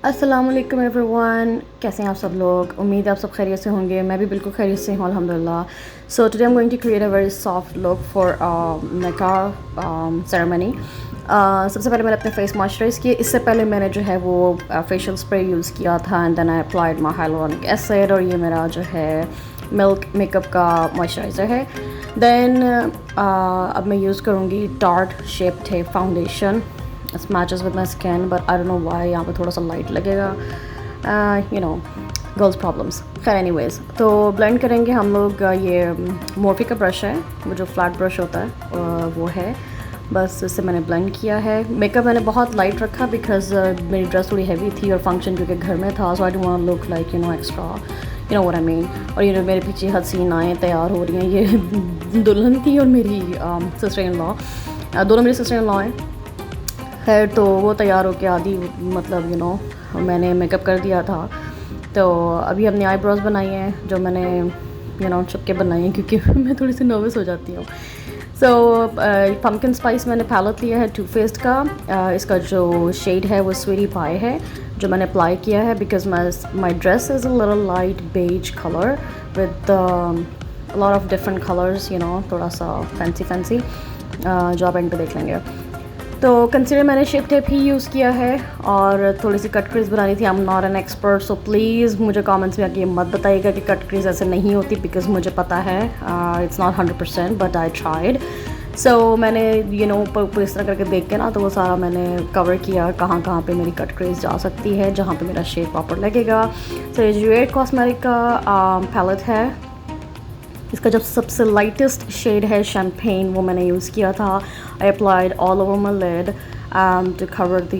अस्सलाम वालेकुम एवरीवन, कैसे हैं आप सब लोग। उम्मीद है आप सब खैरियत से होंगे। मैं भी बिल्कुल खैरियत से हूँ अल्हम्दुलिल्लाह। So today I am going to create a very soft look for makeup ceremony. सबसे पहले मैंने अपने फेस मॉइस्चराइज़ किए। इससे पहले मैंने जो है वो फेशियल स्प्रे यूज़ किया था and then I applied my hyaluronic acid, और ये मेरा जो है मिल्क मेकअप का मॉइस्चराइज़र है। देन अब मैं यूज़ करूँगी डार्ट शेप थे foundation. It matches with my skin, but I don't know why यहाँ पे थोड़ा सा लाइट लगेगा, you know, गर्ल्स प्रॉब्लम्स। खैर एनीवेज, तो ब्लेंड करेंगे हम लोग। ये मोर्फी का ब्रश है, वो जो फ्लैट ब्रश होता है वो है। बस इससे मैंने ब्लेंड किया है। मेकअप मैंने बहुत लाइट रखा बिकॉज मेरी ड्रेस थोड़ी हैवी थी और फंक्शन क्योंकि घर में था, so I don't want look like extra, you know what I mean. और ये मेरे पीछे हसीन आए तैयार हो रही हैं, ये दुल्हन थी और मेरी सिस्टर इन लॉ, दोनों मेरी सिस्टर इन लॉ हैं। खैर, तो वो तैयार होके आधी मतलब मैंने मेकअप कर दिया था। तो अभी हमने आईब्रोज बनाई हैं, जो मैंने छुप के बनाई हैं क्योंकि मैं थोड़ी सी नर्वस हो जाती हूँ। सो पम्पकिन स्पाइस मैंने पैलेट लिया है टू फेस्ड का। इसका जो शेड है वो स्वीटी पाई है, जो मैंने अप्लाई किया है because my dress is a little light beige colour with lot of different colours, थोड़ा सा फैंसी जो आप एंड पे देख लेंगे। तो कंसीलर मैंने शेप टेप ही यूज़ किया है और थोड़ी सी कट क्रीज बनानी थी। I am not an expert, so please मुझे कमेंट्स में आके मत बताइएगा कि कट क्रीज ऐसे नहीं होती, बिकॉज मुझे पता है it's not 100%, but I tried. So मैंने ऊपर इस तरह करके देख के ना, तो वो सारा मैंने कवर किया कहाँ कहाँ पे मेरी कट क्रीज जा सकती है, जहाँ पे मेरा शेड प्रॉपर लगेगा। सो ये ज्यूएट कॉस्मेटिक का पैलेट है। इसका जब सबसे लाइटेस्ट शेड है शैम्पेन, वो मैंने यूज़ किया था। I applied all over my lid to cover the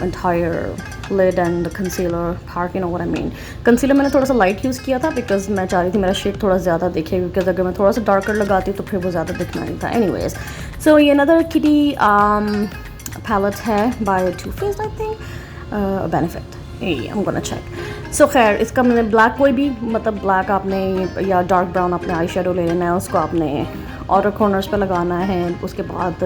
entire lid and the concealer part, what I mean. Concealer मैंने थोड़ा सा लाइट यूज़ किया था बिकॉज मैं चाह रही थी मेरा शेड थोड़ा ज़्यादा दिखे, बिकॉज अगर मैं थोड़ा सा डार्कर लगाती तो फिर वो ज़्यादा दिखना नहीं था। एनीवेज, सो ये अनदर किटी पैलेट है by two faced, I think benefit. I'm gonna check. सो खैर, इसका मैंने ब्लैक, कोई भी मतलब ब्लैक आपने या डार्क ब्राउन अपने आई शेडो ले लेना है, उसको आपने आउटर कॉर्नर्स पे लगाना है। उसके बाद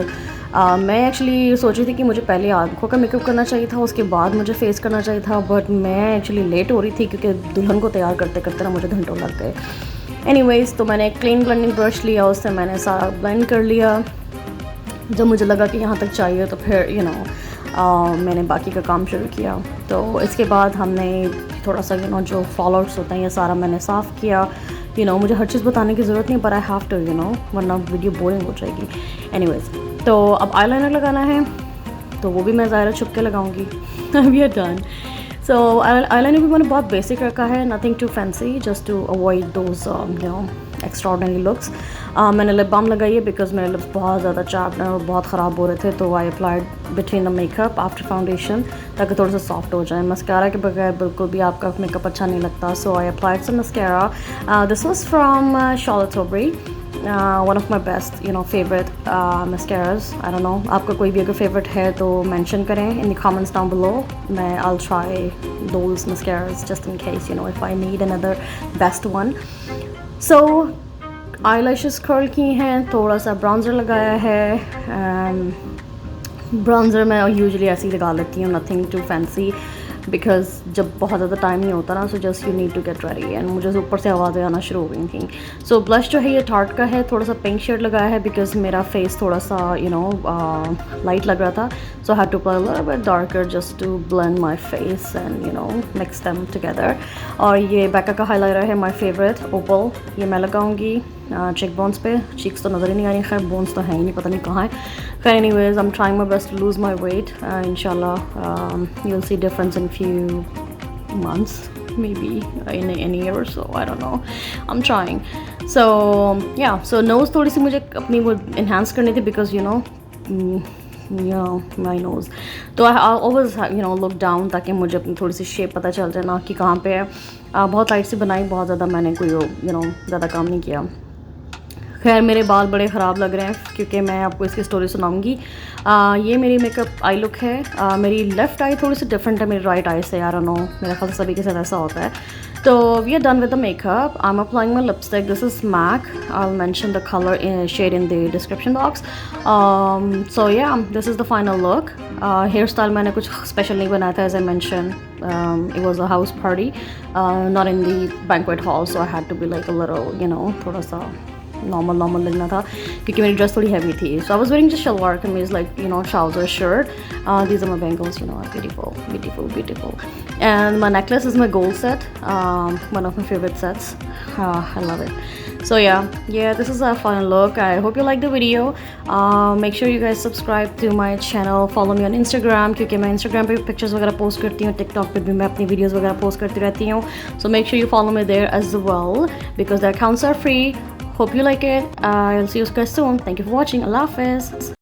मैं एक्चुअली सोच रही थी कि मुझे पहले आँखों का मेकअप करना चाहिए था, उसके बाद मुझे फेस करना चाहिए था, बट मैं एक्चुअली लेट हो रही थी क्योंकि दुल्हन को तैयार करते करते ना मुझे घंटों लग गए। एनीवेज, तो मैंने एक क्लीन ब्लेंडिंग ब्रश लिया, उससे मैंने सारा ब्लेंड कर लिया। जब मुझे लगा कि यहाँ तक चाहिए तो फिर मैंने बाकी का काम शुरू किया। तो इसके बाद हमने थोड़ा सा जो फॉलोअर्स होते हैं ये सारा मैंने साफ़ किया। मुझे हर चीज़ बताने की ज़रूरत नहीं, पर आई हैव टू वरना वीडियो बोरिंग हो जाएगी। एनीवेज, तो अब आईलाइनर लगाना है, तो वो भी मैं ज़ाहिर छुप के लगाऊंगी। We are done. So eyeliner भी मैंने बहुत बेसिक रखा है, nothing too fancy, just to avoid those extraordinary looks. मैंने लिप बाम लगाई है बिकॉज मेरे लिप्स बहुत ज़्यादा चाप्ड और बहुत ख़राब हो रहे थे, तो I applied between the makeup after foundation ताकि थोड़ा सा सॉफ्ट हो जाए। मस्कारा के बगैर बिल्कुल भी आपका मेकअप अच्छा नहीं लगता, so I applied some mascara. This was from Charlotte Tilbury, one of my best favourite mascaras. I don't know, आपका कोई भी अगर फेवरेट है तो मेंशन करें in the comments down below. मैं I'll try those mascaras just in case if I need another best one. So eyelashes curl की हैं, थोड़ा सा ब्राउन्जर लगाया है। ब्राउन्जर मैं यूजुअली ऐसे ही लगा लेती हूँ, नथिंग टू फैंसी, बिकॉज जब बहुत ज़्यादा टाइम नहीं होता ना, so just you need to get ready. And मुझे ऊपर से आवाज़ें आना शुरू हो गई थी। सो ब्लश जो है ये टार्ट का है, थोड़ा सा पिंक शेड लगाया है बिकॉज मेरा फेस थोड़ा सा लाइट लग रहा था, so had to apply a little bit darker just to blend my face and mix them together. और ये बैका का हाईलाइटर है माई फेवरेट ओपल, ये मैं लगाऊंगी चेक बोन्स पे। चीक्स तो नज़र ही नहीं आ रही, खैर बोन्स तो हैं ही नहीं, पता नहीं कहाँ है। खैर anyways, I am trying my best to lose my weight. इंशाल्लाह you will see difference in few months, maybe in a year or so, I don't know, I'm trying. So yeah, so nose थोड़ी सी मुझे अपनी वो enhance करनी थी because my nose, तो I always look down ताकि मुझे अपनी थोड़ी सी शेप पता चल जाए ना कि कहाँ पे है। बहुत लाइट से बनाई, बहुत ज़्यादा मैंने कोई ज़्यादा काम नहीं किया। खैर मेरे बाल बड़े ख़राब लग रहे हैं क्योंकि मैं आपको इसकी स्टोरी सुनाऊंगी। ये मेरी मेकअप आई लुक है। मेरी लेफ़्ट आई थोड़ी सी डिफरेंट है मेरी राइट आई से, यार नो, मेरा ख्याल सभी के साथ ऐसा होता है। तो we are done with the makeup. I am applying my lipstick, this is MAC, I will mention the colour shade in the description box. So yeah this is the final look. Hair style मैंने कुछ special नहीं बनाया था, as I mention it was a house party, not in the banquet hall, so I had to be like a little, you know, थोड़ा सा normal लगना था क्योंकि मेरी ड्रेस थोड़ी हैवी थी। So I was wearing just shalwar kameez, like you know, trouser shirt. These are my bangles, you know, beautiful, and my necklace is my gold set, one of my favorite sets. I love it. So yeah, this is our final look. I hope you like the video. Make sure you guys subscribe to my channel, follow me on Instagram क्योंकि मैं Instagram पे pictures वगैरह post करती हूँ, TikTok पे भी मैं अपनी वीडियोस वगैरह पोस्ट करती रहती हूँ। So make sure you follow me there as well because the accounts are free. Hope you like it. I'll see you guys soon. Thank you for watching. Allah Hafiz.